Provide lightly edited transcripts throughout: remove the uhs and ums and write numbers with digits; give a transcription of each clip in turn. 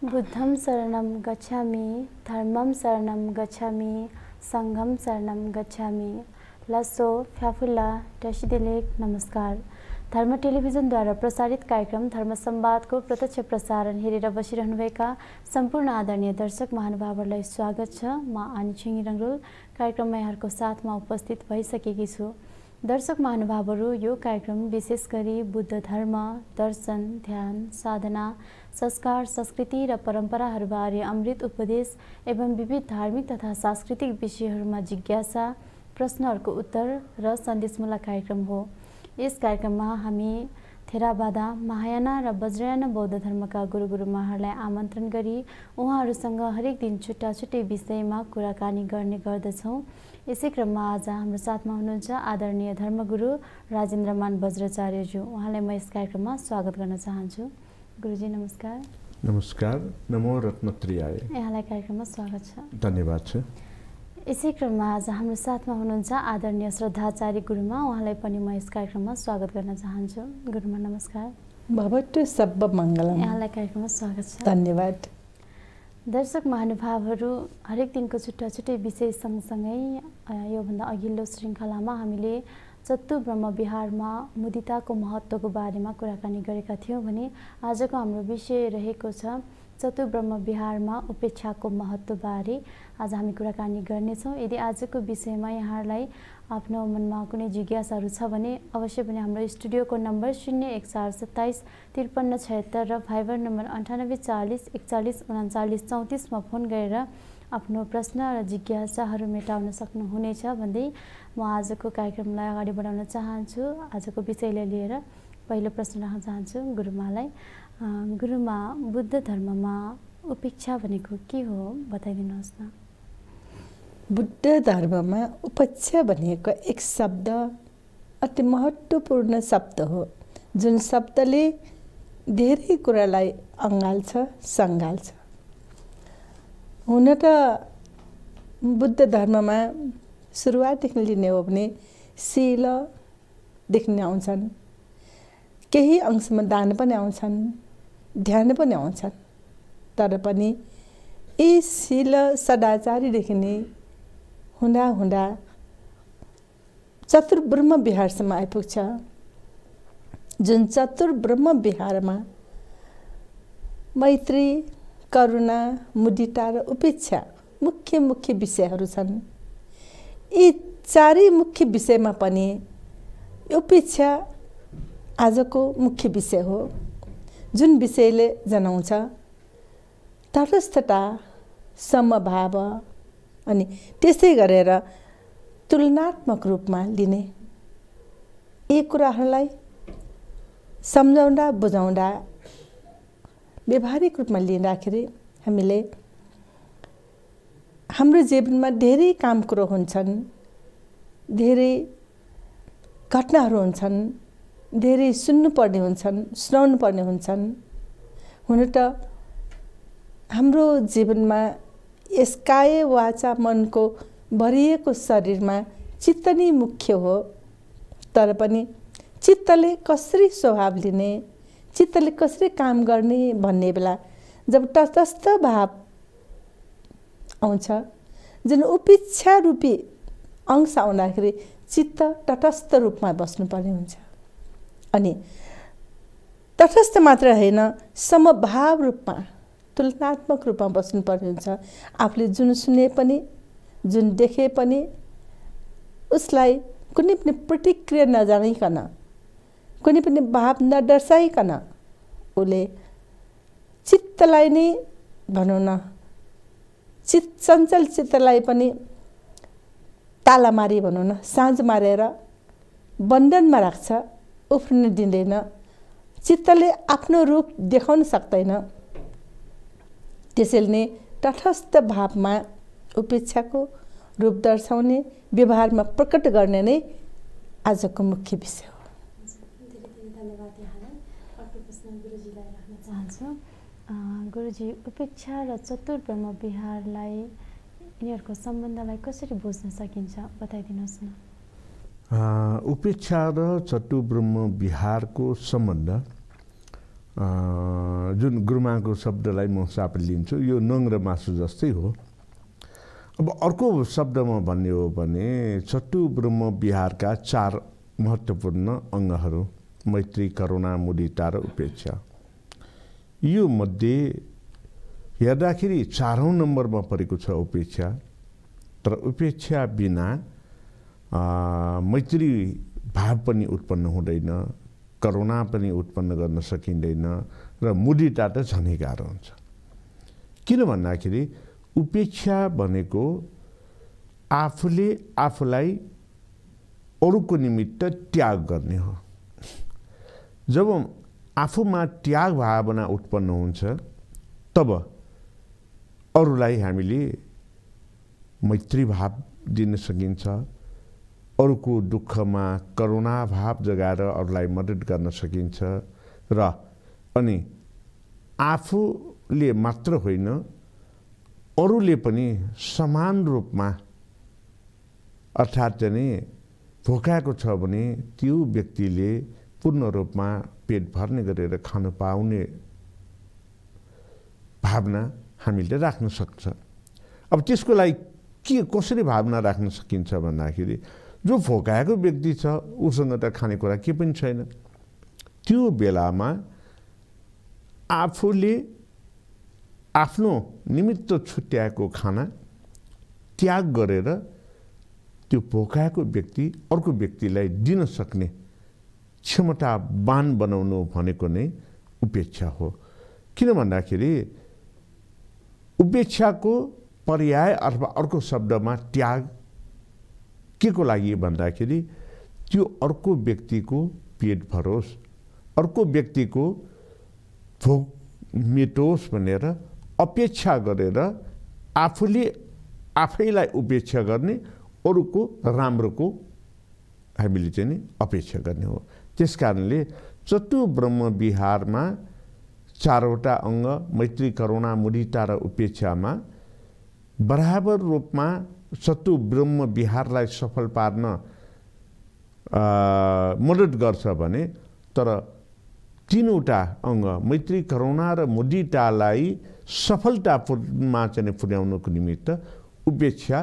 बुद्धं शरणं गच्छामि, धर्मं शरणं गच्छामि, संघं शरणं गच्छामि। लसो फ्याफुल्ला टसिदेलेक नमस्कार। धर्म टेलिभिजनद्वारा प्रसारित कार्यक्रम धर्म संवादको प्रत्यक्ष प्रसारण हेरेर बसिरहनुभएका सम्पूर्ण आदरणीय दर्शक महानुभावहरूलाई स्वागत छ। म आनी छिङ रङ्गोल कार्यक्रममा यहाँहरूको साथमा उपस्थित भइसकेकी छु। दर्शक महानुभावहरू, यो कार्यक्रम विशेष गरी बुद्ध धर्म, दर्शन, ध्यान, साधना, संस्कार, संस्कृति र परम्पराहरूबारे अमृत उपदेश एवं विविध धार्मिक तथा सांस्कृतिक विषयहरूमा जिज्ञासा, प्रश्नहरूको उत्तर र सन्देशमूलक कार्यक्रम हो। यस कार्यक्रममा हामी थेरावादा, महायाना र वज्रयाना बौद्ध धर्मका गुरुमाहरूलाई आमन्त्रण गरी उहाँहरूसँग हरेक दिन छुट्टा छुट्टै विषयमा कुराकानी गर्ने गर्दछौँ। यसै क्रममा आज हाम्रो साथमा हुनुहुन्छ आदरणीय धर्मगुरु राजेन्द्रमान वज्राचार्यज्यू। उहाँलाई म यस कार्यक्रममा स्वागत गर्न चाहन्छु। गुरुजी नमस्कार। नमस्कार। नमो रत्नत्रियाय। यहाँलाई कार्यक्रममा स्वागत छ। धन्यवाद छ। यसै क्रममा आज हाम्रो साथमा हुनुहुन्छ आदरणीय श्रद्धाचार्य गुरुमा। उहाँलाई पनि म यस कार्यक्रममा स्वागत गर्न चाहन्छु। गुरुमा नमस्कार। भवतु सब मङ्गलम। यहाँलाई कार्यक्रममा स्वागत छ। धन्यवाद। दर्शक महानुभावहरू, हरेक दिनको छुट्टा छुट्टै विषय सँगसँगै योभन्दा अघिल्लो श्रृङ्खलामा हामीले चतु ब्रह्म विहारमा मुदिताको महत्त्वको बारेमा कुराकानी गरेका थियौँ भने आजको हाम्रो विषय रहेको छ चतु ब्रह्म विहारमा उपेक्षाको महत्त्वबारे। आज हामी कुराकानी गर्नेछौँ। यदि आजको विषयमा यहाँहरूलाई आफ्नो मनमा कुनै जिज्ञासाहरू छ भने अवश्य पनि हाम्रो स्टुडियोको नम्बर 014727 5376 र फाइबर नम्बर 9840 41 39 34 मा फोन गरेर आफ्नो प्रश्न र जिज्ञासाहरू मेटाउन सक्नुहुनेछ भन्दै म आजको कार्यक्रमलाई अगाडि बढाउन चाहन्छु। आजको विषयलाई लिएर पहिलो प्रश्न राख्न चाहन्छु गुरुमालाई। गुरुमा, बुद्ध धर्ममा उपेक्षा भनेको के हो बताइदिनुहोस् न। बुद्ध धर्ममा उपेक्षा भनेको एक शब्द अति महत्त्वपूर्ण शब्द हो, जुन शब्दले धेरै कुरालाई अँगाल्छ, सङ्गाल्छ। हुन त बुद्ध धर्ममा सुरुवातदेखि लिने हो भने शीलदेखि आउँछन्, केही अंशमा दान पनि आउँछन्, ध्यान पनि आउँछन्। तर पनि यी शील सदाचारीदेखि नै हुँदा हुँदा चतुर्ब्रह्म विहारसम्म आइपुग्छ, जुन चतुर्ब्रह्म विहारमा मैत्री, करुणा, मुदिता र उपेक्षा मुख्य मुख्य विषयहरू छन्। यी चारै मुख्य विषयमा पनि उपेक्षा आजको मुख्य विषय हो, जुन विषयले जनाउँछ तटस्थता, समभाव अनि त्यसै गरेर तुलनात्मक रूपमा लिने। यी कुराहरूलाई सम्झाउँदा बुझाउँदा व्यावहारिक रूपमा लिँदाखेरि हामीले हाम्रो जीवनमा धेरै काम कुरो हुन्छन्, धेरै घटनाहरू हुन्छन्, धेरै सुन्नुपर्ने हुन्छन्, सुनाउनु पर्ने हुन्छन्। हुन त हाम्रो जीवनमा यस काय वाचा मनको भरिएको शरीरमा चित्त नै मुख्य हो। तर पनि चित्तले कसरी स्वभाव लिने, चित्तले कसरी काम गर्ने भन्ने बेला जब तटस्थ भाव आउँछ, जुन उपेक्षा रूपी अंश आउँदाखेरि चित्त तटस्थ रूपमा बस्नुपर्ने हुन्छ। अनि तटस्थ मात्र होइन, समभाव रूपमा, तुलनात्मक रूपमा बस्नुपर्ने हुन्छ। आफूले जुन सुने पनि, जुन देखे पनि उसलाई कुनै पनि प्रतिक्रिया नजानिकन, कुनै पनि भाव नदर्शाइकन उसले चित्तलाई नै भनौँ न, चञ्चल चित्तलाई पनि ताला मारी भनौँ न, साँझ मारेर बन्धनमा राख्छ, उफ्रिन दिँदैन। चित्तले आफ्नो रूप देखाउन सक्दैन। त्यसैले नै तटस्थ भावमा उपेक्षाको रूप दर्शाउने, व्यवहारमा प्रकट गर्ने नै आजको मुख्य विषय हो। धन्यवाद। यहाँलाई अर्को प्रश्न गुरुजीलाई राख्न चाहन्छु। गुरुजी, उपेक्षा र चतुर्ब्रह्म विहारलाई, यिनीहरूको सम्बन्धलाई कसरी बुझ्न सकिन्छ बताइदिनुहोस् न। उपेक्षा र चतुर्ब्रह्म विहारको सम्बन्ध जुन गुरुमाको शब्दलाई म साप लिन्छु, यो नङ र मासु जस्तै हो। अब अर्को शब्दमा भन्ने हो भने चट्टु ब्रह्म विहारका 4 महत्त्वपूर्ण अङ्गहरू मैत्री, करुणा, मुदिता र उपेक्षा। यो मध्ये हेर्दाखेरि 4औं नम्बरमा परेको छ उपेक्षा। तर उपेक्षा बिना मैत्री भाव पनि उत्पन्न हुँदैन, करुणा पनि उत्पन्न गर्न सकिँदैन र मुदिता त झनै गाह्रो हुन्छ। किन भन्दाखेरि उपेक्षा भनेको आफूले आफूलाई अरूको निमित्त त्याग गर्ने हो। जब आफूमा त्याग भावना उत्पन्न हुन्छ तब अरूलाई हामीले मैत्री भाव दिन सकिन्छ, अरूको दुःखमा करुणा भाव जगाएर अरूलाई मद्दत गर्न सकिन्छ र अनि आफूले मात्र होइन अरूले पनि समान रूपमा अर्थात् चाहिँ भोकाएको छ भने त्यो व्यक्तिले पूर्ण रूपमा पेट भर्ने गरेर खान पाउने भावना हामीले राख्न सक्छ। अब त्यसको लागि कसरी भावना राख्न सकिन्छ भन्दाखेरि जो भोकाएको व्यक्ति छ उसँग त खानेकुरा के पनि छैन, त्यो बेलामा आफूले आफ्नो निमित्त छुट्याएको खाना त्याग गरेर त्यो भोकाएको व्यक्ति अर्को व्यक्तिलाई दिन सक्ने क्षमतावान बनाउनु भनेको नै उपेक्षा हो। किन भन्दाखेरि उपेक्षाको पर्याय अथवा अर्को शब्दमा त्याग के को लागि भन्दाखेरि त्यो अर्को व्यक्तिको पेट भरोस्, अर्को व्यक्तिको भोक मेटोस् भनेर अपेक्षा गरेर आफूले आफैलाई उपेक्षा गर्ने, अरूको राम्रोको हामीले चाहिँ अपेक्षा गर्ने हो। त्यसकारणले चतु ब्रह्म विहारमा 4वटा अङ्ग मैत्री, करुणा, मुदिता र उपेक्षामा बराबर रूपमा चतु ब्रह्म विहारलाई सफल पार्न मद्दत गर्छ भने, तर 3वटा अङ्ग मैत्री, करुणा र मुदितालाई सफलतापूर्णमा चाहिँ पुर्याउनको निमित्त उपेक्षा,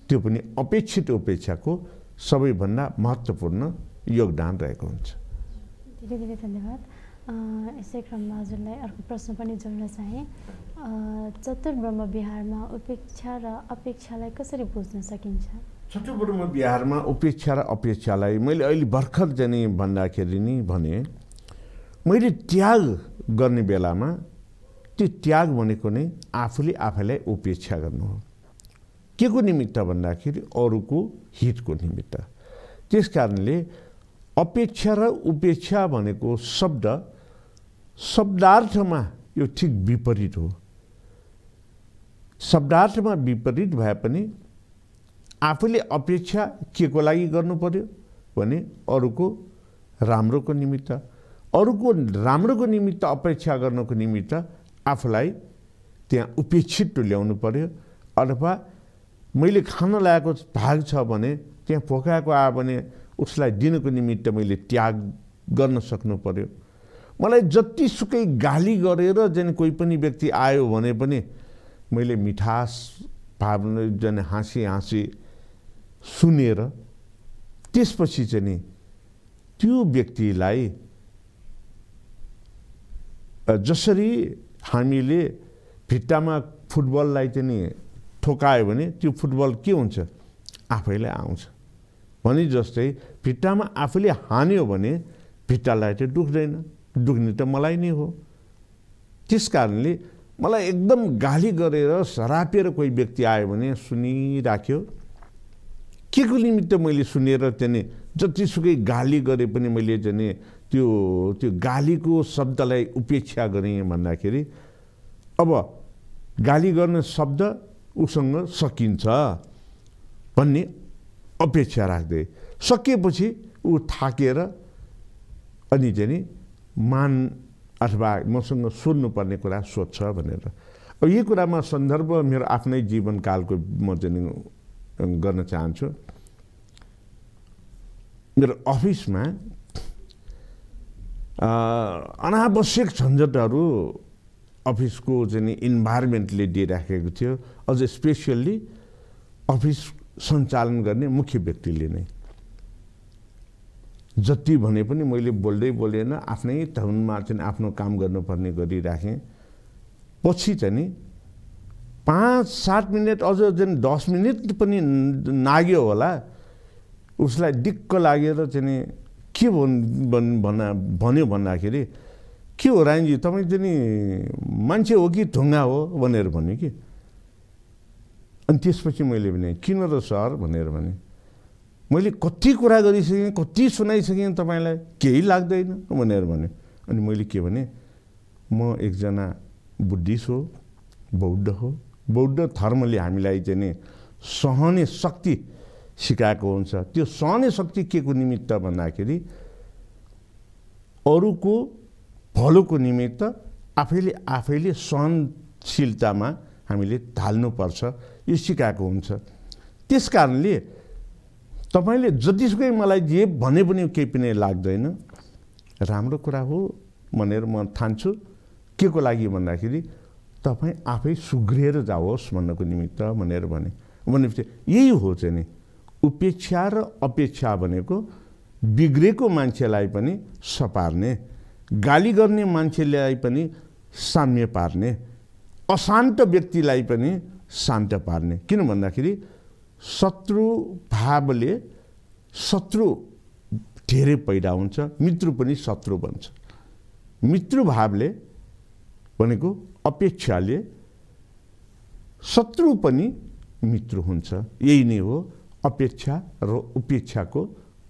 त्यो पनि अपेक्षित उपेक्षाको सबैभन्दा महत्त्वपूर्ण योगदान रहेको हुन्छ। धेरै धेरै धन्यवाद। यसै क्रममा हजुरलाई अर्को प्रश्न पनि जोड्न चाहे। चतुर्ब्रह्म विहारमा उपेक्षा र अपेक्षालाई कसरी बुझ्न सकिन्छ? चतुर्ब्रह्म विहारमा उपेक्षा र अपेक्षालाई मैले अहिले भर्खर जाने भन्दाखेरि नि भने, मैले त्याग गर्ने बेलामा त्यो त्याग भनेको नै आफूले आफैलाई उपेक्षा गर्नु हो। के को निमित्त भन्दाखेरि अरूको हितको निमित्त। त्यसकारणले अपेक्षा र उपेक्षा भनेको शब्दार्थमा यो ठिक विपरीत हो। शब्दार्थमा विपरीत भए पनि आफूले अपेक्षा के को लागि गर्नु पर्यो भने अरूको राम्रोको निमित्त, अरूको राम्रोको निमित्त अपेक्षा गर्नको निमित्त आफूलाई त्यहाँ उपेक्षित ल्याउनु पर्यो। अथवा मैले खान लागेको भाग छ भने त्यहाँ भोकाएको आयो भने उसलाई दिनको निमित्त मैले त्याग गर्न सक्नु पर्यो। मलाई जतिसुकै गाली गरेर जन कोही पनि व्यक्ति आयो भने पनि मैले मिठास भावना जन हाँसी सुनेर त्यसपछि चाहिँ त्यो व्यक्तिलाई जसरी हामीले भित्तामा फुटबललाई चाहिँ ठोकायो भने त्यो फुटबल के हुन्छ? आफैलाई आउँछ भने जस्तै भित्तामा आफूले हान्यो भने भित्तालाई चाहिँ दुख्दैन, दुख्ने त मलाई नै हो। त्यसकारणले मलाई एकदम गाली गरेर सरापेर कोही व्यक्ति आयो भने सुनिराख्यो। के को निमित्त मैले सुनेर चाहिँ जतिसुकै गाली गरे पनि मैले चाहिँ त्यो गालीको शब्दलाई उपेक्षा गरेँ भन्दाखेरि अब गाली गर्ने शब्द उसँग सकिन्छ भन्ने अपेक्षा राख्दै सकेपछि ऊ थाकेर अनि चाहिँ मान अथवा मसँग सोध्नुपर्ने कुरा सोध्छ भनेर। अब यही कुरामा सन्दर्भ मेरो आफ्नै जीवनकालको म चाहिँ गर्न चाहन्छु। मेरो अफिसमा अनावश्यक झन्झटहरू अफिसको चाहिँ इन्भाइरोमेन्टले दिइराखेको थियो, अझ स्पेसियल्ली अफिस सञ्चालन गर्ने मुख्य व्यक्तिले नै। जति भने पनि मैले बोल्दैन, आफ्नै धुनमा चाहिँ आफ्नो काम गर्नुपर्ने गरिराखेँ। पछि चाहिँ 5-7 मिनट अझ चाहिँ 10 मिनट पनि नाग्यो होला, उसलाई दिक्क लागेर चाहिँ के भन्यो भन्दाखेरि, के हो राइनजी तपाईँ चाहिँ मान्छे हो कि ढुङ्गा हो भनेर भन्यो कि। अनि त्यसपछि मैले भने किन र सर भनेर भने, मैले कति कुरा गरिसकेँ, कति सुनाइसकेँ तपाईँलाई, केही लाग्दैन भनेर भन्यो। अनि मैले के भने, म एकजना बुद्धिस्ट हो, बौद्ध हो। बौद्ध धर्मले हामीलाई चाहिँ नि सहने शक्ति सिकाएको हुन्छ। त्यो सहने शक्ति के को निमित्त भन्दाखेरि अरूको भलोको निमित्त आफैले सहनशीलतामा हामीले ढाल्नुपर्छ, यो सिकाएको हुन्छ। त्यस कारणले तपाईँले जतिसुकै मलाई जे भने पनि केही पनि लाग्दैन, राम्रो कुरा हो भनेर म ठान्छु। के को लागि भन्दाखेरि तपाईँ आफै सुग्रिएर जाओस् भन्नको निमित्त भनेर भनेपछि यही हो चाहिँ नि उपेक्षा र अपेक्षा भनेको बिग्रेको मान्छेलाई पनि सपार्ने, गाली गर्ने मान्छेलाई पनि साम्य पार्ने, अशान्त व्यक्तिलाई पनि शान्त पार्ने। किन भन्दाखेरि शत्रु भावले शत्रु धेरै पैदा हुन्छ, मित्र पनि शत्रु बन्छ। मित्र भावले भनेको अपेक्षाले शत्रु पनि मित्र हुन्छ। यही नै हो अपेक्षा र उपेक्षाको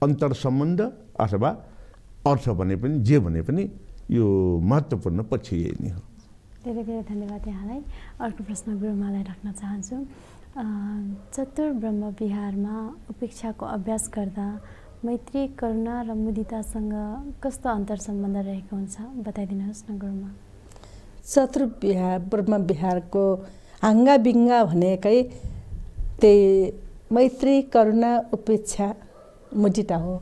अन्तर सम्बन्ध अथवा अर्थ भने पनि जे भने पनि यो महत्त्वपूर्ण पक्ष यही नै हो। धेरै धेरै धन्यवाद यहाँलाई। अर्को प्रश्न गुरुमालाई राख्न चाहन्छु। चतुर ब्रह्म विहारमा उपेक्षाको अभ्यास गर्दा मैत्री, करुणा र मुदितासँग कस्तो अन्तर सम्बन्ध रहेको हुन्छ बताइदिनुहोस् न गुरुमा। चतुर ब्रह्म विहारको हाँगा बिङ्गा भनेकै त्यही मैत्री, करुणा, उपेक्षा, मुदिता हो।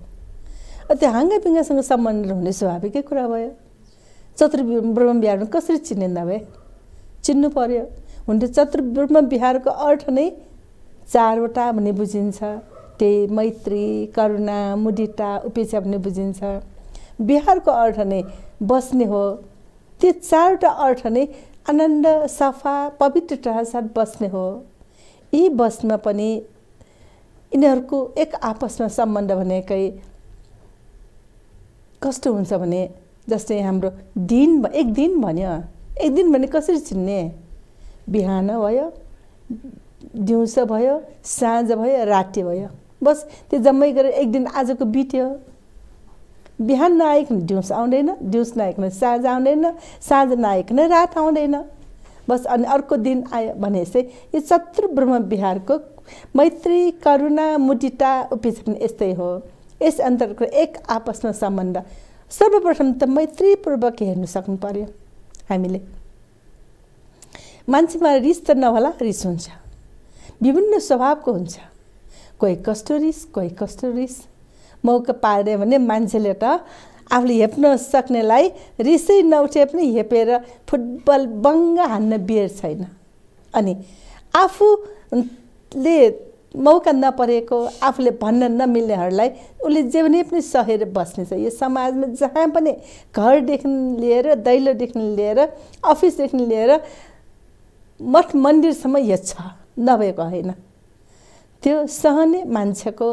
त्यो हाँगा बिङ्गासँग सम्बन्ध हुने स्वाभाविकै कुरा भयो। चतुर ब्रह्म विहारमा कसरी चिनिँदा भए? चिन्नु पर्यो। हुन त चतुर ब्रह्म विहारको अर्थ नै 4वटा भन्ने बुझिन्छ। त्यही मैत्री, करुणा, मुदिता, उपेक्षा भन्ने बुझिन्छ। विहारको अर्थ नै बस्ने हो। त्यो 4वटा अर्थ नै आनन्द, सफा, पवित्रता साथ बस्ने हो। यी बस्नमा पनि यिनीहरूको एक आपसमा सम्बन्ध भनेकै कस्तो हुन्छ भने जस्तै हाम्रो एक दिन भन्यो। एक दिन भने कसरी चिन्ने? बिहान भयो, दिउँसो भयो, साँझ भयो, राति भयो, बस त्यो जम्मै गरेर एक दिन आजको बित्यो। बिहान नआइकन दिउँसो आउँदैन, दिउँसो नआइकन साँझ आउँदैन, साँझ नआइकन रात आउँदैन, बस। अनि अर्को दिन आयो भने चाहिँ यो चतुर ब्रह्म विहारको मैत्री, करुणा, मुदिता, उपेक्षा पनि यस्तै हो। यस अन्तर्गत एक आपसमा सम्बन्ध सर्वप्रथम त मैत्रीपूर्वक हेर्नु सक्नु पर्यो। हामीले मान्छेमा रिस त नहोला, रिस हुन्छ, विभिन्न स्वभावको हुन्छ। कोही कस्तो रिस, कोही कस्तो रिस। मौका पार्यो भने मान्छेले त आफूले हेप्न सक्नेलाई रिसै नउठे पनि हेपेर फुटबल बङ्ग हान्न बेर छैन। अनि आफूले मौका नपरेको, आफूले भन्न नमिल्नेहरूलाई उसले जे भने पनि सहेर बस्ने छ। यो समाजमा जहाँ पनि घरदेखि लिएर, दैलोदेखि लिएर, अफिसदेखि लिएर मठ मन्दिरसम्म यो छ, नभएको होइन। त्यो सहने मान्छेको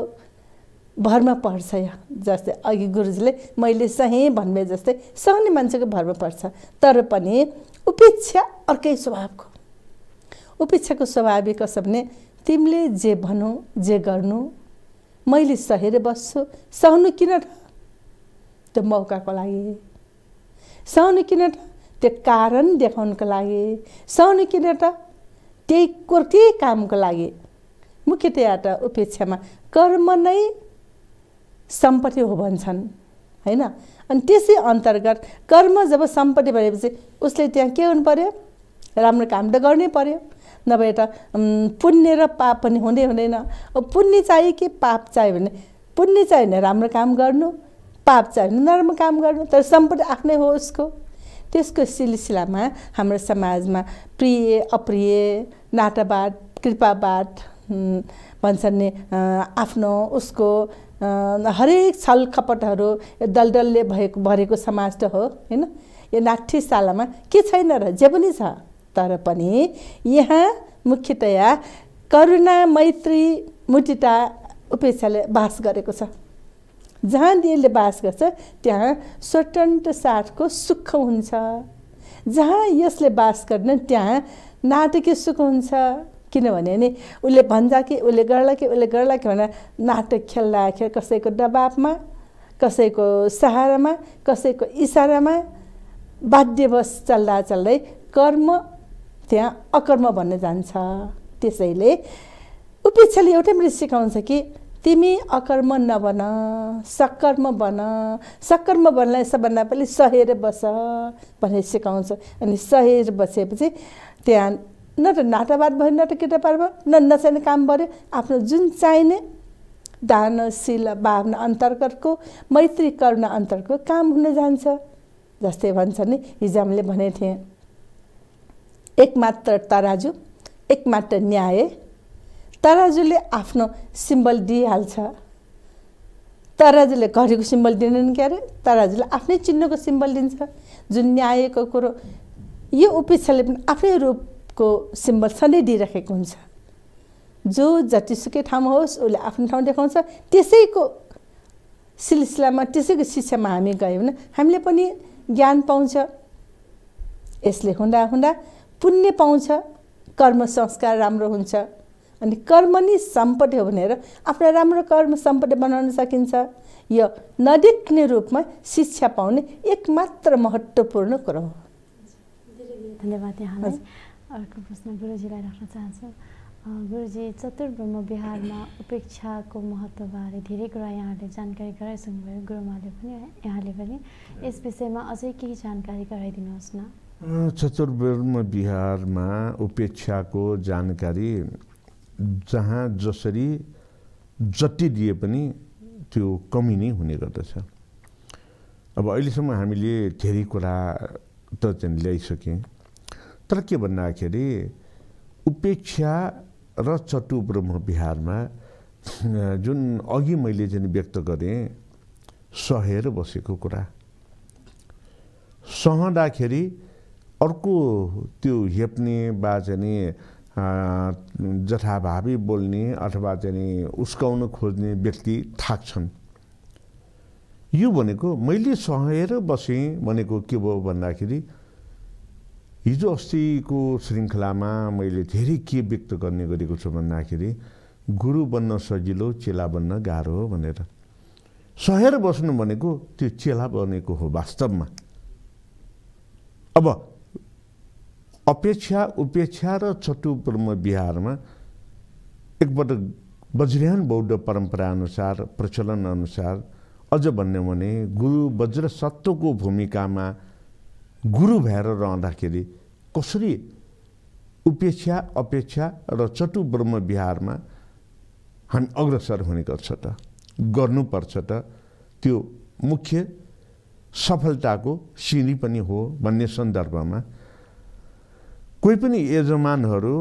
भरमा पर्छ। जस्तै अघि गुरुजीले मैले सहे भन्ने जस्तै सहने मान्छेको भरमा पर्छ। तर पनि उपेक्षा अर्कै स्वभावको। उपेक्षाको स्वाभाविक छ भने तिमीले जे भनौ, जे गर्नु मैले सहेर बस्छु। सहनु किन त? त्यो मौकाको लागि। सहनु किन त? त्यो कारण देखाउनको लागि। सहनु किन त? त्यही कामको लागि। मुख्यतया त उपेक्षामा कर्म नै सम्पत्ति हो भन्छन्, होइन? अनि त्यसै अन्तर्गत कर्म जब सम्पत्ति भएपछि उसले त्यहाँ के हुनु पर्यो? राम्रो काम त गर्नै पर्यो, नभए त पुण्य र पाप पनि हुँदैन। पुण्य चाहियो कि पाप चाहियो भने पुण्य चाहियो भने राम्रो काम गर्नु, पाप चाहिँ नराम्रो काम गर्नु, तर सम्पत्ति आफ्नै हो उसको। त्यसको सिलसिलामा हाम्रो समाजमा प्रिय अप्रिय, नाटावाद, कृपावाद भन्छन् नि, आफ्नो उसको हरेक छल कपटहरू दलदलले भरेको समाज त हो हैन। यो 60 सालमा के छैन र, जे पनि छ, तर पनि यहाँ मुख्यतया करुणा, मैत्री, मुदिता, उपेक्षाले बास गरेको छ। जहाँ यसले बास गर्छ त्यहाँ स्वतन्त्र साथको सुख हुन्छ। जहाँ यसले बास गर्दैन त्यहाँ नाटकीय सुख हुन्छ। किनभने नि उसले भन्छ कि उसले गर्ला कि भनेर नाटक खेल्दाखेरि कसैको दबाबमा, कसैको सहारामा, कसैको इसारामा बाध्यवश चल्दै कर्म त्यहाँ अकर्म बन्न जान्छ। त्यसैले उपेक्षाले एउटै मात्रै सिकाउँछ कि तिमी अकर्म नबन, सकर्म बन। सकर्म बनलाई सबभन्दा पहिले सहेर बस भनेर सिकाउँछ। अनि सहेर बसेपछि त्यहाँ न त नाटावाद भयो, न त कृपावाद भयो, न नचाहिने काम गर्यो। आफ्नो जुन चाहिने दान, शील, भावना अन्तर्गतको, मैत्री, करुणा अन्तर्गतको काम हुन जान्छ। जस्तै भन्छ नि, हिजो हामीले भनेको थिएँ, एकमात्र तराजु, एकमात्र न्याय। तराजुले आफ्नो सिम्बल दिइहाल्छ। तराजुले घडीको सिम्बल दिँदैन के अरे, तराजुले आफ्नै चिन्हको सिम्बल दिन्छ। जुन न्यायको कुरो, यो उपेक्षाले पनि आफ्नै रूपको सिम्बल सधैँ दिइराखेको हुन्छ। जो जतिसुकै ठाउँमा होस् उसले आफ्नो ठाउँ देखाउँछ। त्यसैको सिलसिलामा, त्यसैको शिक्षामा हामी गयौँ भने हामीले पनि ज्ञान पाउँछ। यसले हुँदा हुँदा पुण्य पाउँछ, कर्म संस्कार राम्रो हुन्छ। अनि कर्म नै सम्पत्ति हो भनेर आफ्नो राम्रो कर्म सम्पत्ति बनाउन सकिन्छ। यो नदेख्ने रूपमा शिक्षा पाउने एकमात्र महत्त्वपूर्ण कुरो हो। धन्यवाद यहाँलाई। अर्को प्रश्न गुरुजीलाई राख्न चाहन्छु। गुरुजी, चतुर्ब्रह्म विहारमा उपेक्षाको महत्त्वबारे धेरै कुरा यहाँले जानकारी गराइसक्नुभयो, गुरुमाले पनि यहाँले पनि। यस विषयमा अझै केही जानकारी गराइदिनुहोस् न। चतुर्ब्रह्म विहारमा उपेक्षाको जानकारी जहाँ जसरी जति दिए पनि त्यो कमी नै हुने गर्दछ। अब अहिलेसम्म हामीले धेरै कुरा त चाहिँ ल्याइसक्यौँ, तर के भन्दाखेरि उपेक्षा र चतुर्ब्रह्म विहारमा जुन अघि मैले चाहिँ व्यक्त गरेँ, सहेर बसेको कुरा, सहँदाखेरि अर्को त्यो हेप्ने वा चाहिँ जथाभावी बोल्ने अथवा चाहिँ उस्काउन खोज्ने व्यक्ति थाक्छन्। यो भनेको मैले सहेर बसेँ भनेको के भयो भन्दाखेरि हिजो अस्तिको श्रृङ्खलामा मैले धेरै के व्यक्त गर्ने गरेको छु भन्दाखेरि गुरु बन्न सजिलो, चेला बन्न गाह्रो हो भनेर। सहेर बस्नु भनेको त्यो चेला बनेको हो वास्तवमा। अब अपेक्षा, उपेक्षा र चतुर्ब्रह्म विहारमा एकपटक वज्रयान बौद्ध परम्परा अनुसार, प्रचलन अनुसार अझ भन्यो भने गुरु वज्र सत्वको भूमिकामा गुरु भएर रहँदाखेरि कसरी उपेक्षा, अपेक्षा र चतुर्ब्रह्म विहारमा हामी अग्रसर हुने गर्छ त, गर्नुपर्छ त, त्यो मुख्य सफलताको सिँढी पनि हो भन्ने सन्दर्भमा कोही पनि यजमानहरू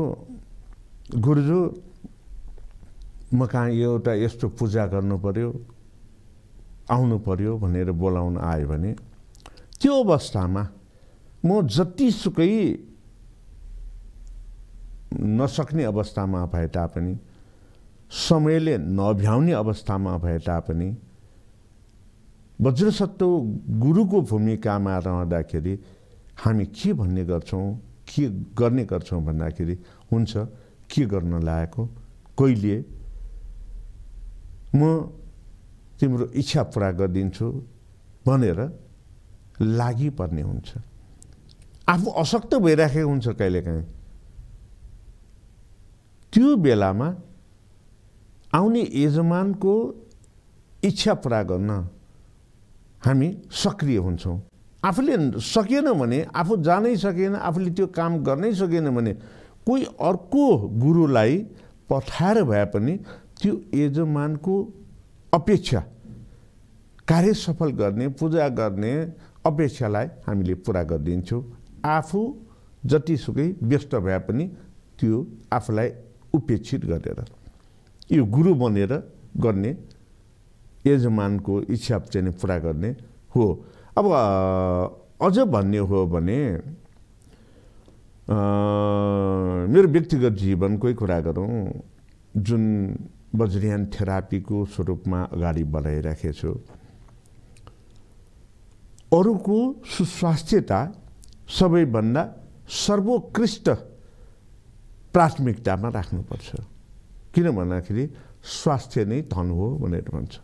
गुरुजू म कहाँ एउटा यस्तो पूजा गर्नु पर्यो, आउनु पर्यो भनेर बोलाउन आयो भने त्यो अवस्थामा म जतिसुकै नसक्ने अवस्थामा भए तापनि, समयले नभ्याउने अवस्थामा भए तापनि वज्रसत्व गुरुको भूमिकामा रहँदाखेरि हामी के भन्ने गर्छौँ, के गर्ने गर्छौँ भन्दाखेरि हुन्छ के गर्न लागेको, कहिले म तिम्रो इच्छा पुरा गरिदिन्छु भनेर लागि पर्ने हुन्छ। आफू अशक्त भइराखेको हुन्छ कहिलेकाहीँ। त्यो बेलामा आउने यजमानको इच्छा पुरा गर्न हामी सक्रिय हुन्छौँ। आफूले सकेन भने, आफू जानै सकेन, आफूले त्यो काम गर्नै सकेन भने कोही अर्को गुरुलाई पठाएर भए पनि त्यो यजमानको अपेक्षा कार्य सफल गर्ने, पूजा गर्ने अपेक्षालाई हामीले पुरा गरिदिन्छौँ। आफू जतिसुकै व्यस्त भए पनि त्यो आफूलाई उपेक्षित गरेर यो गुरु बनेर गर्ने यजमानको इच्छा चाहिँ पुरा गर्ने हो। अब अझ भन्ने हो भने मेरो व्यक्तिगत जीवनकै कुरा गरौँ, जुन वज्रयान थेरापीको स्वरूपमा अगाडि बढाइराखेको छु। अरूको सुस्वास्थ्यता सबैभन्दा सर्वोत्कृष्ट प्राथमिकतामा राख्नुपर्छ। किन भन्दाखेरि स्वास्थ्य नै धन हो भनेर भन्छ।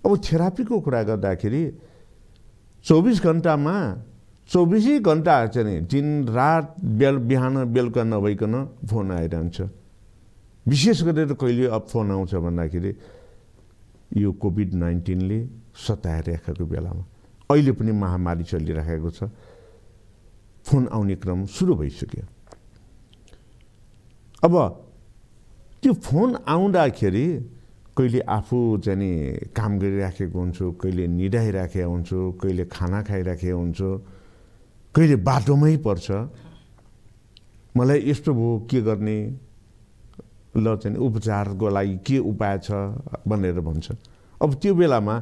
अब थेरापीको कुरा गर्दाखेरि 24 घण्टामा 24 घण्टा चाहिँ दिन रात बिहान बेलुका नभइकन फोन आइरहन्छ। विशेष गरेर कहिले अब फोन आउँछ भन्दाखेरि यो कोभिड-19ले सताइराखेको बेलामा, अहिले पनि महामारी चलिरहेको छ, फोन आउने क्रम सुरु भइसक्यो। अब त्यो फोन आउँदाखेरि कहिले आफू चाहिँ काम गरिराखेको हुन्छु, कहिले निदाइराखेको हुन्छु, कहिले खाना खाइराखेको हुन्छु, कहिले बाटोमै पर्छ, मलाई यस्तो भयो के गर्ने, ल चाहिँ उपचारको लागि के उपाय छ भनेर भन्छ। अब त्यो बेलामा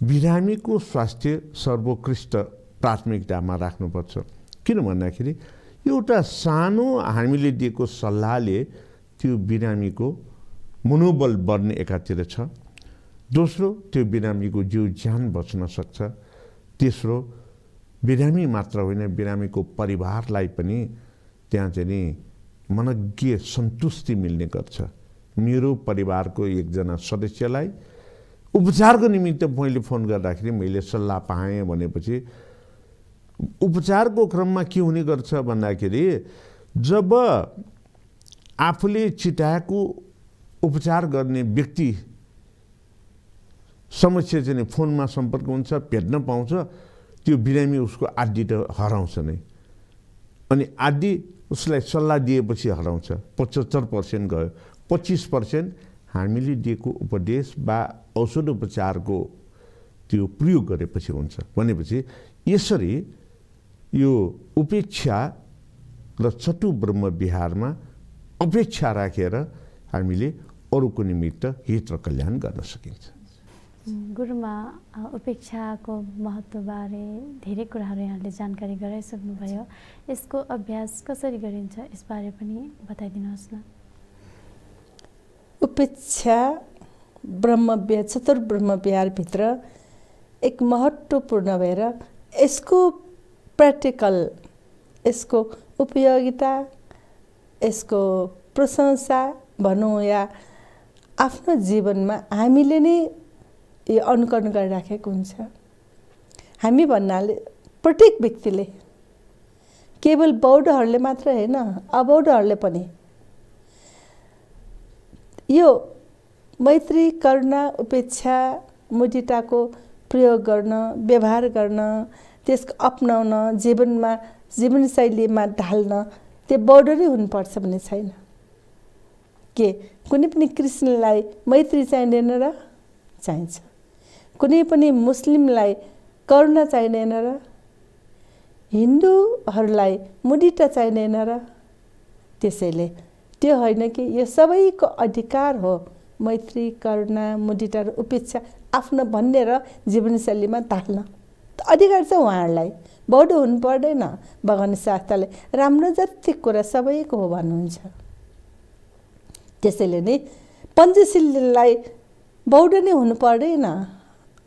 बिरामीको स्वास्थ्य सर्वोत्कृष्ट प्राथमिकतामा राख्नुपर्छ। किन भन्दाखेरि एउटा सानो हामीले दिएको सल्लाहले त्यो बिरामीको मनोबल बढ्ने एकातिर छ। दोस्रो, त्यो बिरामीको जीव ज्यान बच्न सक्छ। तेस्रो, बिरामी मात्र होइन, बिरामीको परिवारलाई पनि त्यहाँ चाहिँ मनज्ञ सन्तुष्टि मिल्ने गर्छ। मेरो परिवारको एकजना सदस्यलाई उपचारको निमित्त मैले फोन गर्दाखेरि मैले सल्लाह पाएँ भनेपछि उपचारको क्रममा के हुने गर्छ भन्दाखेरि जब आफूले चिताएको उपचार गर्ने व्यक्ति समस्या चाहिँ फोनमा सम्पर्क हुन्छ, भेट्न पाउँछ, त्यो बिरामी उसको आदि त हराउँछ नै। अनि आदि उसलाई सल्लाह दिएपछि हराउँछ। 75% गयो, 25% हामीले दिएको उपदेश वा औषध उपचारको त्यो प्रयोग गरेपछि हुन्छ। भनेपछि यसरी यो उपेक्षा र चतु ब्रह्म विहारमा अपेक्षा राखेर हामीले अरूको निमित्त हित र कल्याण गर्न सकिन्छ। गुरुमा उपेक्षाको महत्त्वबारे धेरै कुराहरू यहाँले जानकारी गराइसक्नुभयो। यसको अभ्यास कसरी गरिन्छ यसबारे पनि बताइदिनुहोस् न। उपेक्षा चतुर्ब्रह्म विहारभित्र एक महत्त्वपूर्ण भएर यसको प्र्याक्टिकल, यसको उपयोगिता, यसको प्रशंसा भनौँ या आफ्नो जीवनमा हामीले नै यो अनुकरण गरिराखेको हुन्छ। हामी भन्नाले प्रत्येक व्यक्तिले, केवल बौद्धहरूले मात्र होइन, अबौद्धहरूले पनि यो मैत्री, करुणा, उपेक्षा, मुदिताको प्रयोग गर्न, व्यवहार गर्न, त्यसको अपनाउन, जीवनमा जीवनशैलीमा ढाल्न त्यो बौद्ध नै हुनुपर्छ भन्ने छैन। के कुनै पनि कृष्णलाई मैत्री चाहिँदैन र? चाहिन्छ। कुनै पनि मुस्लिमलाई करुणा चाहिँदैन र? हिन्दूहरूलाई मुदिता चाहिँदैन र? त्यसैले त्यो होइन कि यो सबैको अधिकार हो मैत्री, करुणा, मुदिता र उपेक्षा आफ्नो भन्ने र जीवनशैलीमा ढाल्न अधिकार छ उहाँहरूलाई। बौद्ध हुनु पर्दैन। भगवान शास्त्रले राम्रो जति कुरा सबैको हो भन्नुहुन्छ। त्यसैले नै पञ्चशीललाई बौद्ध नै हुनु पर्दैन।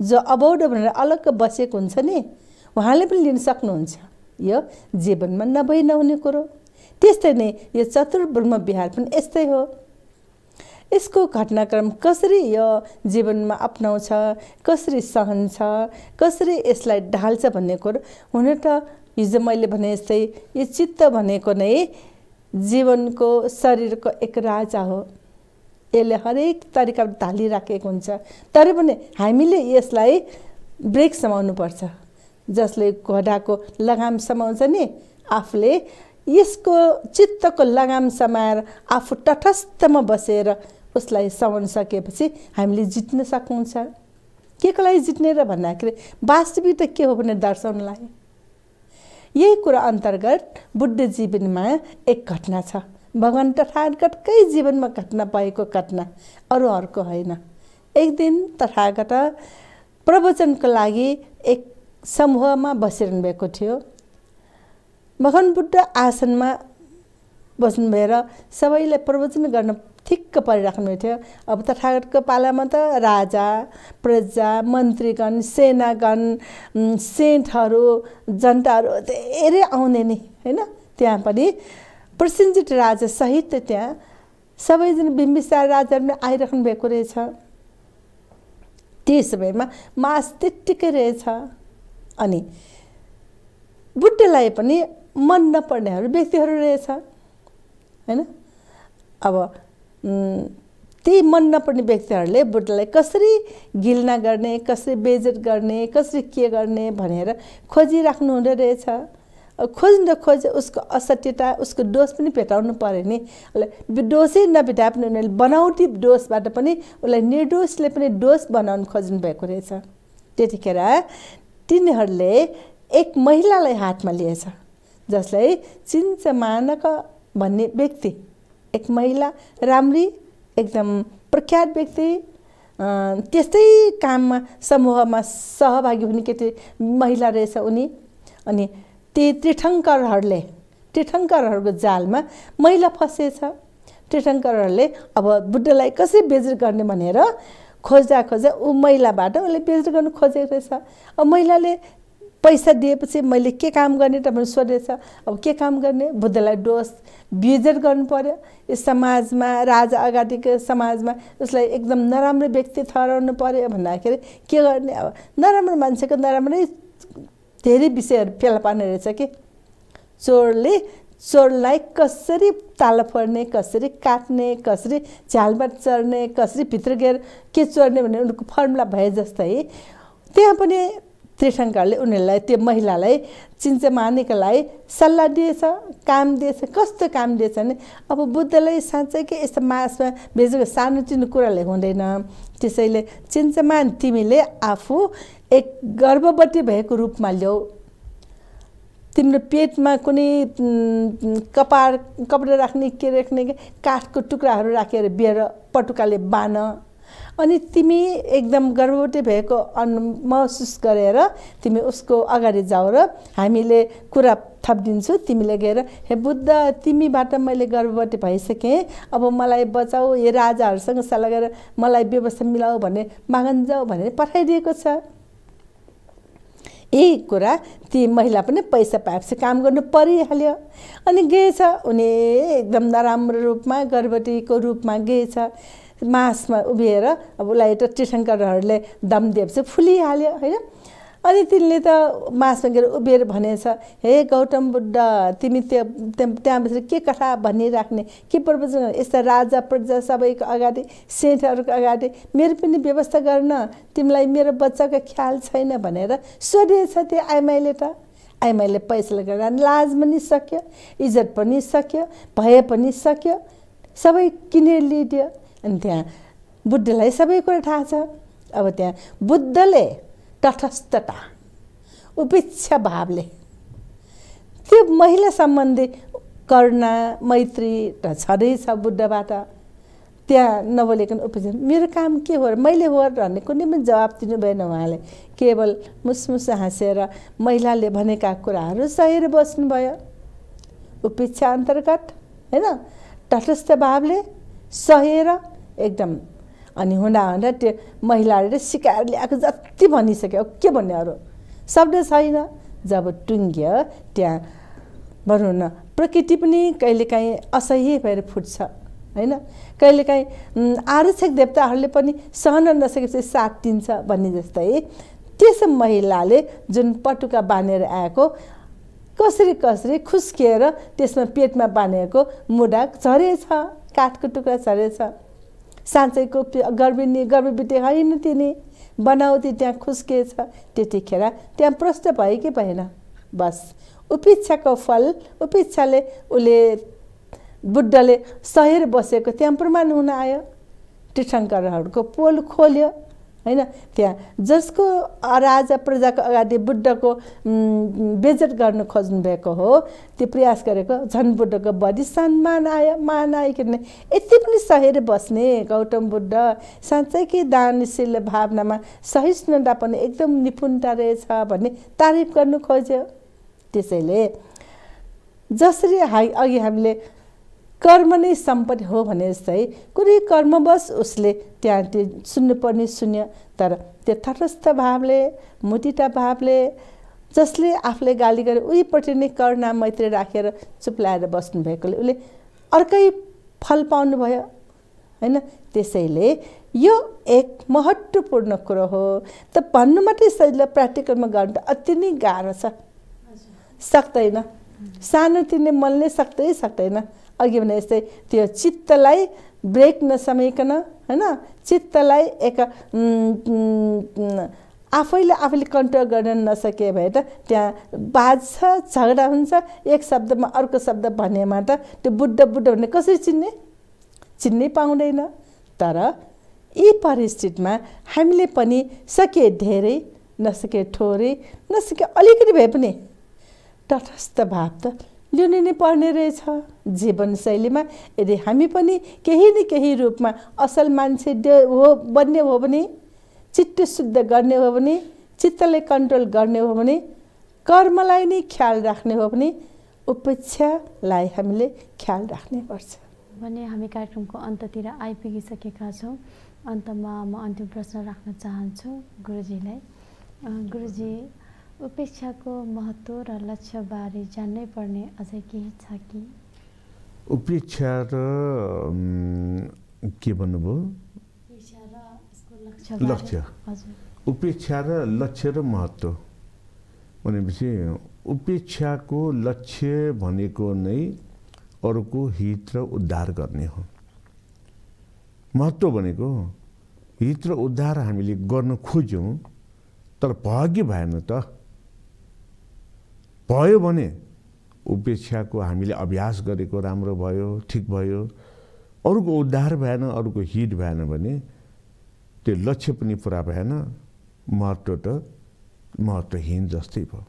जो अबौद्ध भनेर अलग्ग बसेको हुन्छ नि, उहाँले पनि लिन सक्नुहुन्छ। यो जीवनमा नभई नहुने कुरो। त्यस्तै नै यो चतुर्ब्रह्म विहार पनि यस्तै हो। यसको घटनाक्रम कसरी यो जीवनमा अपनाउँछ, कसरी सहन्छ, कसरी यसलाई ढाल्छ भन्ने कुरो हुन त हिजो मैले भने जस्तै यो चित्त भनेको नै जीवनको शरीरको एक राजा हो। यसले हरेक तरिकाबाट ढालिराखेको हुन्छ। तर पनि हामीले यसलाई ब्रेक समाउनुपर्छ। जसले घोडाको लगाम समाउँछ नि, आफूले यसको चित्तको लगाम समाएर आफू तटस्थमा बसेर उसलाई समाउन सकेपछि हामीले जित्न सक्नुहुन्छ। को लागि जित्ने र भन्दाखेरि वास्तविकता के हो भनेर दर्शाउनलाई। यही कुरा अन्तर्गत बुद्ध जीवनमा एक घटना छ, भगवान तथागतकै जीवनमा घटना भएको घटना, अरू अर्को होइन। एक दिन तथागत प्रवचनको लागि एक समूहमा बसिरहनु भएको थियो। भगवान बुद्ध आसनमा बस्नु भएर सबैलाई प्रवचन गर्न ठिक्क परिराख्नु भएको थियो। अब तथागतको पालामा त राजा, प्रजा, मन्त्रीगण, सेनागण, सेठहरू, जनताहरू धेरै आउने नि होइन। त्यहाँ पनि प्रसेनजित राजा सहित त्यहाँ सबैजना बिम्बिसार राजाहरू आइराख्नु भएको रहेछ। त्यो समयमा मास त्यत्तिकै रहेछ। अनि बुद्धलाई पनि मन नपर्नेहरू व्यक्तिहरू रहेछ होइन। अब ती मन नपर्ने व्यक्तिहरूले बुद्धलाई कसरी गिल्ना गर्ने, कसरी बेइज्जत गर्ने, कसरी के गर्ने भनेर खोजिराख्नु हुँदो रहेछ। खोज उसको असत्यता, उसको दोष पनि भेटाउनु पर्यो नि। उसलाई दोषै नभेटाए पनि उनीहरूले बनावटी दोषबाट पनि उसलाई निर्दोषले पनि दोष बनाउनु खोज्नु भएको रहेछ। त्यतिखेर तिनीहरूले एक महिलालाई हातमा लिएछ, जसलाई चिन्चमानक भन्ने व्यक्ति, एक महिला, राम्री, एकदम प्रख्यात व्यक्ति, त्यस्तै काममा समूहमा सहभागी हुने केटी महिला रहेछ उनी। अनि ती तीर्थङ्करहरूको जालमा महिला फसेछ। तीर्थङ्करहरूले अब बुद्धलाई कसरी बेइज्जत गर्ने भनेर खोज्दा ऊ महिलाबाट उसले बेइज्जत गर्न खोजेको रहेछ। अब महिलाले पैसा दिएपछि मैले के काम गर्ने त भनेर सोधेछ। अब के काम गर्ने, बुद्धलाई दोष बेइज्जत गर्नु पर्यो। यो समाजमा, राजा अगाडिको समाजमा उसलाई एकदम नराम्रो व्यक्ति ठहराउनु पर्यो भन्दाखेरि के गर्ने। अब नराम्रो मान्छेको नराम्रै धेरै विषयहरू फेला पार्ने रहेछ कि। चोरलाई कसरी ताला फोड्ने, कसरी काट्ने, कसरी झ्यालबाट चढ्ने, कसरी भित्र गएर के चोर्ने भन्ने उनीहरूको फर्मुला भए जस्तै त्यहाँ पनि तीर्थङ्करले उनीहरूलाई, त्यो महिलालाई, चिन्चमानेकोलाई सल्लाह दिएछ, काम दिएछ। कस्तो काम दिएछ भने अब बुद्धलाई साँच्चै कि यस्तो मासमा बेचेको सानोतिनो कुराले हुँदैन। त्यसैले चिन्चमान तिमीले आफू एक गर्भवती भएको रूपमा ल्याऊ, तिम्रो पेटमा कुनै कपडा राख्ने, के राख्ने काठको टुक्राहरू राखेर बिहेर पटुकाले बान, अनि तिमी एकदम गर्भवती भएको महसुस गरेर तिमी उसको अगाडि जाऊ र हामीले कुरा थपिदिन्छु। तिमीले गएर हे बुद्ध, तिमीबाट मैले गर्भवती भइसकेँ, अब मलाई बचाऊ, यो राजाहरूसँग सल्लाह गरेर मलाई व्यवस्था मिलाऊ भन्ने मागन जाऊ भनेर पठाइदिएको छ। यही कुरा ती महिला पनि पैसा पाएपछि काम गर्नु परिहाल्यो। अनि गएछ, उनी एकदम नराम्रो रूपमा, गर्भवतीको रूपमा गएछ। मासमा उभिएर अब उसलाई त तीर्थङ्करहरूले दम दिएपछि फुलिहाल्यो होइन। अनि तिनले त मासमा गएर उभिएर भनेछ, हे गौतम बुद्ध, तिमी त्यहाँ बसेर के कथा भनिराख्ने, के प्रवचन, यस्ता राजा प्रजा सबैको अगाडि, सेठहरूको अगाडि मेरो पनि व्यवस्था गर्न, तिमीलाई मेरो बच्चाको ख्याल छैन भनेर सोधेछ त्यो आइमाईले। त आइमाईले पैसा लगाएर लाज पनि सक्यो, इज्जत पनि सक्यो, भए पनि सक्यो, सबै किनेर लिइदियो। अनि त्यहाँ बुद्धलाई सबै कुरा थाहा छ। अब त्यहाँ बुद्धले तटस्थता, उपेक्षा भावले त्यो महिला सम्बन्धी करुणा, मैत्री त छँदैछ बुद्धबाट। त्यहाँ नबोलिकन उपेक्षा, मेरो काम के हो र, मैले हो भन्ने कुनै पनि जवाब दिनु भएन उहाँले। केवल मुसमुस हाँसेर महिलाले भनेका कुराहरू सहेर बस्नुभयो। उपेक्षा अन्तर्गत होइन, तटस्थ भावले सहेर एकदम। अनि हुँदा त्यो महिलाहरूले सिकाएर ल्याएको जति भनिसक्यो, के भन्ने अरू शब्द छैन। जब टुङ्ग्यो त्यहाँ भनौँ न, प्रकृति पनि कहिलेकाहीँ असह्य भएर फुट्छ होइन। कहिलेकाहीँ आरक्षक देवताहरूले पनि सहन नसकेपछि साथ दिन्छ भन्ने जस्तै त्यस महिलाले जुन पटुका बाँधेर आएको कसरी खुस्किएर त्यसमा पेटमा बाँधेको मुढा झरेछ, काठको टुक्रा झरेछ। साँच्चैको गर्भवती होइन तिनी, बनावटी त्यहाँ खुस्किएछ। त्यतिखेर त्यहाँ प्रष्ट भयो कि भएन, बस उपेक्षाको फल, उपेक्षाले उसले बुद्धले सहेर बसेको त्यहाँ प्रमाण हुन आयो। तीर्थङ्करहरूको पोल खोल्यो हैन। त्यहाँ जसको राजा प्रजाको अगाडि बुद्धको बेइज्जत गर्न खोज्नु भएको हो, त्यो प्रयास गरेको झन् बुद्धको बढी सम्मान आयो, मान आइकन यति पनि सहेर बस्ने गौतम बुद्ध साँच्चै कि दानशील भावनामा सहिष्णुता पनि एकदम निपुणता रहेछ भन्ने तारिफ गर्नु खोज्यो। त्यसैले जसरी अघि हामीले कर्म नै सम्पत्ति हो भने जस्तै कुनै कर्मवश उसले त्यहाँ त्यो सुन्नुपर्ने सुन्यो, तर त्यो तटस्थ भावले मुदिता भावले जसले आफूले गाली गरे उहीपट्टि नै करुणा मैत्री राखेर चुप लाएर बस्नु भएकोले उसले अर्कै फल पाउनुभयो हैन। त्यसैले यो एक महत्त्वपूर्ण कुरो हो। त भन्नु मात्रै सजिलो, प्र्याक्टिकलमा गर्नु त अति नै गाह्रो छ, सक्दैन। सानोतिनो मनले सक्दैन। अघि भने जस्तै त्यो चित्तलाई ब्रेक नसमाइकन हैन, चित्तलाई एक आफैले कन्ट्रोल गर्न नसके भए त त्यहाँ बाज्छ, झगडा हुन्छ, एक शब्दमा अर्को शब्द भनेमा त त्यो बुद्ध भन्ने कसरी चिन्नै पाउँदैन। तर यी परिस्थितिमा हामीले पनि सके धेरै नसके थोरै नसके अलिकति भए पनि तटस्थ भाव त लिनु नै पर्ने रहेछ जीवनशैलीमा। यदि हामी पनि केही न केही रूपमा असल मान्छे बन्ने हो भने, चित्त शुद्ध गर्ने हो भने, चित्तलाई कन्ट्रोल गर्ने हो भने, कर्मलाई नै ख्याल राख्ने हो भने उपेक्षालाई हामीले ख्याल राख्नै पर्छ भने हामी कार्यक्रमको अन्ततिर आइपुगिसकेका छौँ। अन्तमा म अन्तिम प्रश्न राख्न चाहन्छु गुरुजीलाई। गुरुजी, उपेक्षाको महत्त्व र लक्ष्यबारे जान्नै पर्ने अझै केही छ कि? उपेक्षा र के भन्नुभयो? लक्ष्य। उपेक्षा र लक्ष्य र महत्त्व भनेपछि उपेक्षाको लक्ष्य भनेको नै अरूको हित र उद्धार गर्ने हो। महत्त्व भनेको हित र उद्धार हामीले गर्न खोज्यौँ, तर भयो कि भएन त? भयो भने उपेक्षाको हामीले अभ्यास गरेको राम्रो भयो, ठिक भयो। अरूको उद्धार भएन, अरूको हित भएन भने त्यो लक्ष्य पनि पुरा भएन, महत्त्वहीन जस्तै भयो।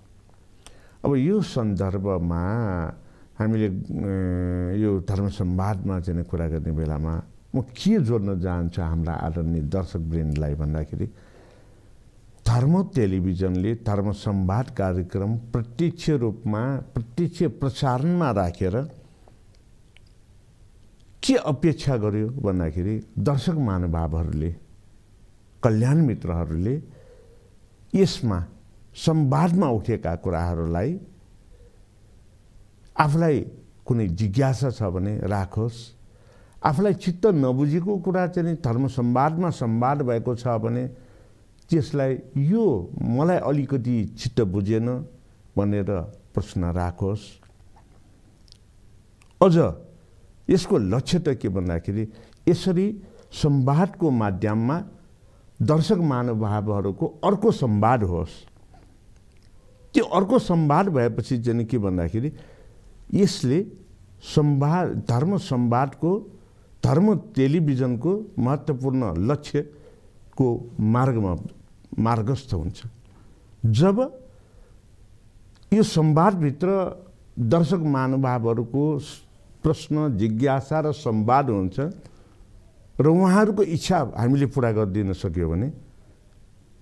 अब यो सन्दर्भमा हामीले यो धर्म संवादमा चाहिँ कुरा गर्ने बेलामा म के जोड्न चाहन्छु हाम्रा आदरणीय दर्शकवृन्दलाई भन्दाखेरि, धर्म टेलिभिजनले धर्म संवाद कार्यक्रम प्रत्यक्ष रूपमा प्रत्यक्ष प्रसारणमा राखेर के अपेक्षा गर्यो भन्दाखेरि दर्शक महानुभावहरूले, कल्याण मित्रहरूले यसमा संवादमा उठेका कुराहरूलाई आफूलाई कुनै जिज्ञासा छ भने राखोस्, आफूलाई चित्त नबुझेको कुरा चाहिँ धर्म संवादमा संवाद भएको छ भने त्यसलाई यो मलाई अलिकति चित्त बुझेन भनेर प्रश्न राखोस्। अझ यसको लक्ष्य त के भन्दाखेरि यसरी संवादको माध्यममा दर्शक महानुभावहरूको अर्को संवाद होस्। त्यो अर्को संवाद भएपछि चाहिँ के भन्दाखेरि यसले संवाद धर्म संवादको धर्म टेलिभिजनको महत्त्वपूर्ण लक्ष्यको मार्गमा मार्गस्थ हुन्छ। जब यो संवादभित्र दर्शक महानुभावहरूको प्रश्न, जिज्ञासा र संवाद हुन्छ र उहाँहरूको इच्छा हामीले पुरा गरिदिन सक्यो भने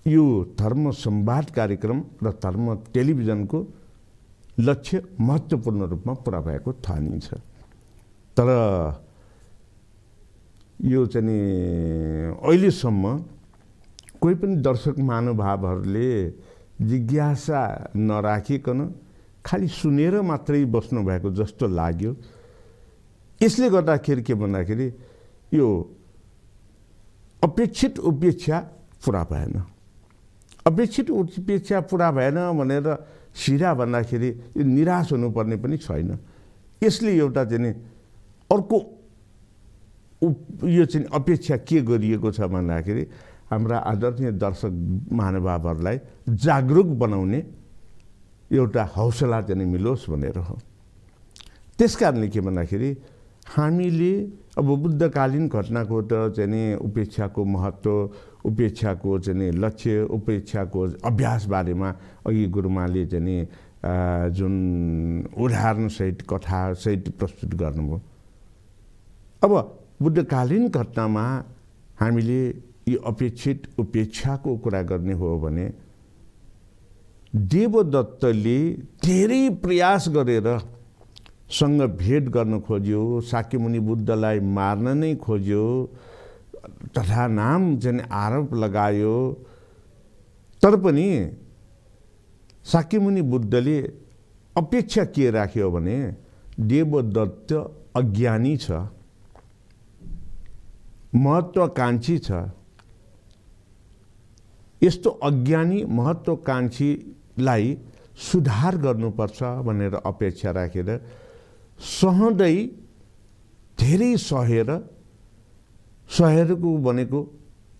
यो धर्म संवाद कार्यक्रम र धर्म टेलिभिजनको लक्ष्य महत्त्वपूर्ण रूपमा पुरा भएको ठानिन्छ। तर यो चाहिँ अहिलेसम्म कोही पनि दर्शक महानुभावहरूले जिज्ञासा नराखिकन खालि सुनेर मात्रै बस्नु भएको जस्तो लाग्यो। यसले गर्दाखेरि के भन्दाखेरि यो अपेक्षित उपेक्षा पुरा भएन। अपेक्षित उपेक्षा पुरा भएन भनेर सिधा भन्दाखेरि यो निराश हुनुपर्ने पनि छैन। यसले एउटा चाहिँ अर्को यो चाहिँ अपेक्षा के गरिएको छ भन्दाखेरि हाम्रा आदरणीय दर्शक महानुभावहरूलाई जागरुक बनाउने एउटा हौसला चाहिँ मिलोस् भनेर हो। त्यसकारणले के भन्दाखेरि हामीले अब बुद्धकालीन घटनाको त चाहिँ उपेक्षाको महत्त्व, उपेक्षाको चाहिँ लक्ष्य उपेक्षाको अभ्यास बारेमा अघि गुरुमाले चाहिँ जुन उदाहरणसहित कथासहित प्रस्तुत गर्नुभयो। अब बुद्धकालीन घटनामा हामीले यी अपेक्षित उपेक्षाको कुरा गर्ने हो भने देवदत्तले धेरै प्रयास गरेर सँग भेट गर्न खोज्यो, शाक्यमुनि बुद्धलाई मार्न नै खोज्यो तथा नाम चाहिँ आरोप लगायो। तर पनि शाक्यमुनि बुद्धले अपेक्षा के राख्यो भने देवदत्त अज्ञानी छ, महत्त्वाकांक्षी छ। यस्तो अज्ञानी महत्त्वाकांक्षीलाई सुधार गर्नुपर्छ भनेर अपेक्षा राखेर सहँदै धेरै सहेरको भनेको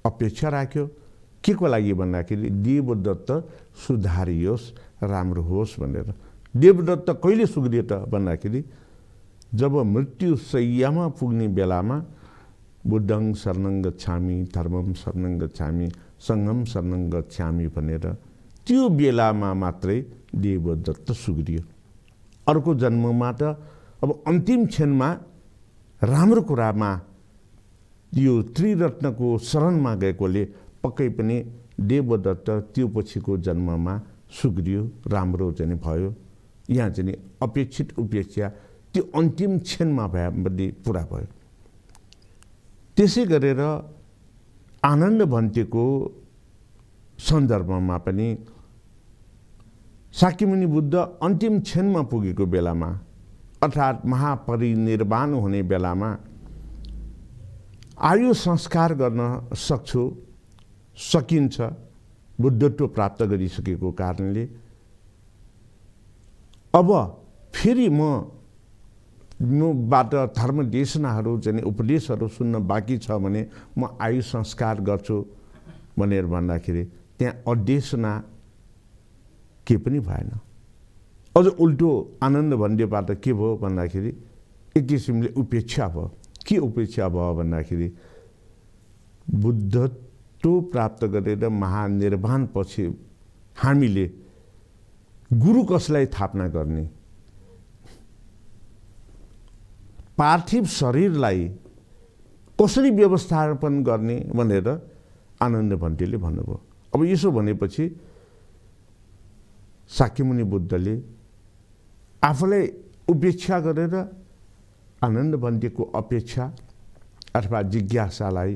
अपेक्षा राख्यो। के को लागि भन्दाखेरि देवदत्त सुधारियोस्, राम्रो होस् भनेर। देवदत्त कहिले सुध्रियो त भन्दाखेरि जब मृत्यु शय्यामा पुग्ने बेलामा बुद्धं शरणं गच्छामि, धर्मं शरणं गच्छामि, सङ्घं शरणं गच्छामि भनेर त्यो बेलामा मात्रै देवदत्त सुध्रियो। अर्को जन्ममा त अब अन्तिम क्षणमा राम्रो कुरामा यो त्रिरत्नको शरणमा गएकोले पक्कै पनि देवदत्त त्यो पछिको जन्ममा सुध्रियो, राम्रो चाहिँ भयो। यहाँ चाहिँ अपेक्षित उपेक्षा त्यो अन्तिम क्षणमा भए पुरा भयो। त्यसै गरेर आनन्द भन्तेको सन्दर्भमा पनि शाक्यमुनि बुद्ध अन्तिम क्षणमा पुगेको बेलामा अर्थात् महापरिनिर्वाण हुने बेलामा आयु संस्कार गर्न सकिन्छ बुद्धत्व प्राप्त गरिसकेको कारणले। अब फेरि मबाट धर्म देशनाहरू चाहिँ उपदेशहरू सुन्न बाँकी छ भने म आयु संस्कार गर्छु भनेर भन्दाखेरि त्यहाँ अदेशना के पनि भएन। अझ उल्टो आनन्द भन्देबाट के भयो भन्दाखेरि एक किसिमले उपेक्षा भयो। के उपेक्षा भयो भन्दाखेरि बुद्धत्व प्राप्त गरेर महानिर्वाण पछि हामीले गुरु कसलाई स्थापना गर्ने, पार्थिव शरीरलाई कसरी व्यवस्थापन गर्ने भनेर आनन्द भन्तेले भन्नुभयो। अब यसो भनेपछि शाक्यमुनि बुद्धले आफूलाई उपेक्षा गरेर आनन्द भन्तेको अपेक्षा अथवा जिज्ञासालाई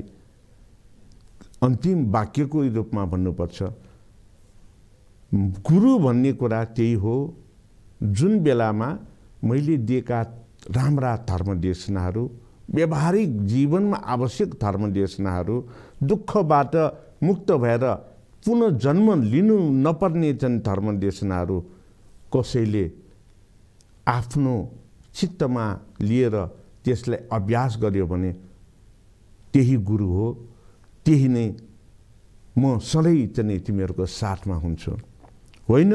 अन्तिम वाक्यको रूपमा भन्नुपर्छ। गुरु भन्ने कुरा त्यही हो जुन बेलामा मैले दिएका राम्रा धर्मदेशनाहरू, व्यावहारिक जीवनमा आवश्यक धर्मदेशनाहरू, दुःखबाट मुक्त भएर पुनः जन्म लिनु नपर्ने धर्मदेशनाहरू कसैले आफ्नो चित्तमा लिएर त्यसलाई अभ्यास गर्यो भने त्यही गुरु हो। त्यही नै म सधैँ चाहिँ तिमीहरूको साथमा हुन्छु। होइन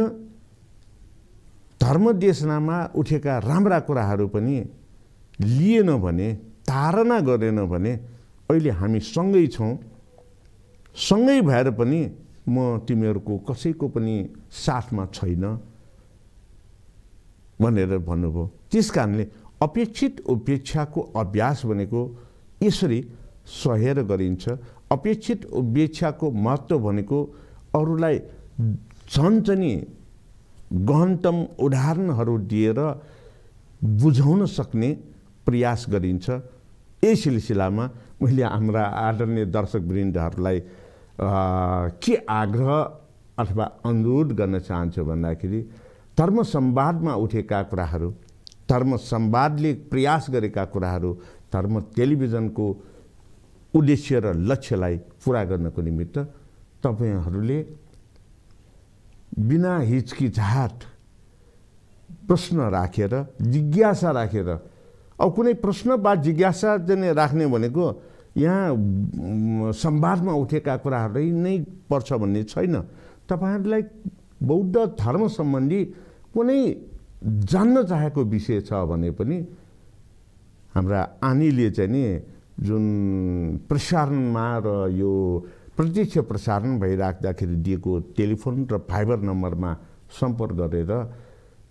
धर्मदेशनामा उठेका राम्रा कुराहरू पनि लिएन भने, धारणा गरेन भने अहिले हामी सँगै छौँ, सँगै भएर पनि म तिमीहरूको कसैको पनि साथमा छैन भनेर भन्नुभयो। त्यस कारणले अपेक्षित उपेक्षाको अभ्यास भनेको यसरी सहेर गरिन्छ। अपेक्षित उपेक्षाको महत्त्व भनेको अरूलाई झन्झनी गहनतम उदाहरणहरू दिएर बुझाउन सक्ने प्रयास गरिन्छ। यही सिलसिलामा मैले हाम्रा आदरणीय दर्शकवृन्दहरूलाई के आग्रह अथवा अनुरोध गर्न चाहन्छु भन्दाखेरि धर्म संवादमा उठेका कुराहरू, धर्म संवादले प्रयास गरेका कुराहरू, धर्म टेलिभिजनको उद्देश्य र लक्ष्यलाई पुरा गर्नको निमित्त तपाईहरूले बिना हिचकिचाहट प्रश्न राखेर, जिज्ञासा राखेर, अब कुनै प्रश्न वा जिज्ञासा चाहिँ राख्ने भनेको यहाँ संवादमा उठेका कुराहरू नै पर्छ भन्ने छैन। तपाईहरूलाई बौद्ध धर्म सम्बन्धी कुनै जान्न चाहेको विषय छ भने पनि हाम्रा आनीले चाहिँ नि जुन प्रसारणमा र यो प्रत्यक्ष प्रसारण भइराख्दाखेरि दिएको टेलिफोन र फाइबर नम्बरमा सम्पर्क गरेर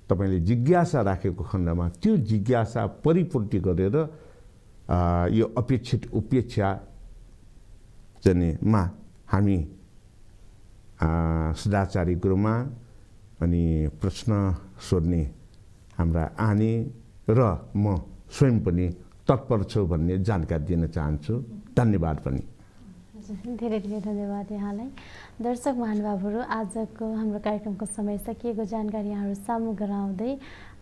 तपाईँले जिज्ञासा राखेको खण्डमा त्यो जिज्ञासा परिपूर्ति गरेर यो अपेक्षित उपेक्षा मा हामी सदाचारी गुरुमा अनि प्रश्न सोध्ने हाम्रा आने र म स्वयं पनि तत्पर छु भन्ने जानकारी दिन चाहन्छु। धन्यवाद पनि। धेरै धेरै धन्यवाद यहाँलाई। दर्शक महानुभावहरू, आजको हाम्रो कार्यक्रमको समय सकिएको जानकारी यहाँहरू सामु गराउँदै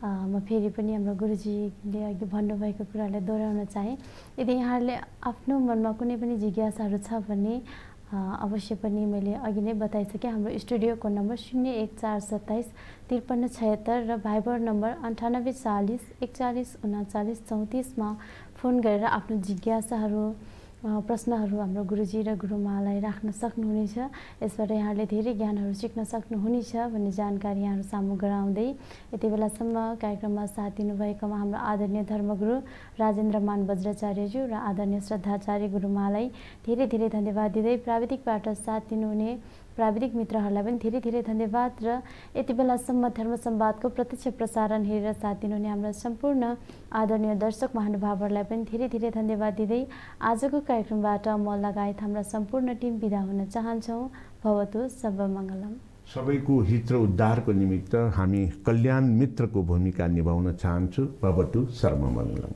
म फेरि पनि हाम्रो गुरुजीले अघि भन्नुभएको कुरालाई दोहोऱ्याउन चाहे। यदि यहाँहरूले आफ्नो मनमा कुनै पनि जिज्ञासाहरू छ भने अवश्य पनि मैले अघि नै बताइसकेँ। हाम्रो स्टुडियोको नम्बर 01427 5376 र भाइबर नम्बर 9840 41 39 34 मा फोन गरेर आफ्नो जिज्ञासाहरू प्रश्नहरू हाम्रो गुरुजी र गुरुमालाई राख्न सक्नुहुनेछ। यसबाट यहाँहरूले धेरै ज्ञानहरू सिक्न सक्नुहुनेछ भन्ने जानकारी यहाँहरू सामु गराउँदै यति बेलासम्म कार्यक्रममा साथ दिनुभएकोमा हाम्रो आदरणीय धर्मगुरु राजेन्द्रमान वज्राचार्यज्यू र आदरणीय श्रद्धाचार्य गुरुमालाई धेरै धेरै धन्यवाद दिँदै प्राविधिकबाट साथ दिनुहुने प्राविधिक मित्रहरूलाई पनि धेरै धेरै धन्यवाद र यति बेलासम्म धर्म संवादको प्रत्यक्ष प्रसारण हेरेर साथ दिनुहुने हाम्रा सम्पूर्ण आदरणीय दर्शक महानुभावहरूलाई पनि धेरै धेरै धन्यवाद दिँदै आजको कार्यक्रमबाट म लगायत हाम्रा सम्पूर्ण टिम बिदा हुन चाहन्छौँ। भवतु सर्वमङ्गलम। सबैको हित र उद्धारको निमित्त हामी कल्याण मित्रको भूमिका निभाउन चाहन्छु। भवतु सर्वमङ्गलम।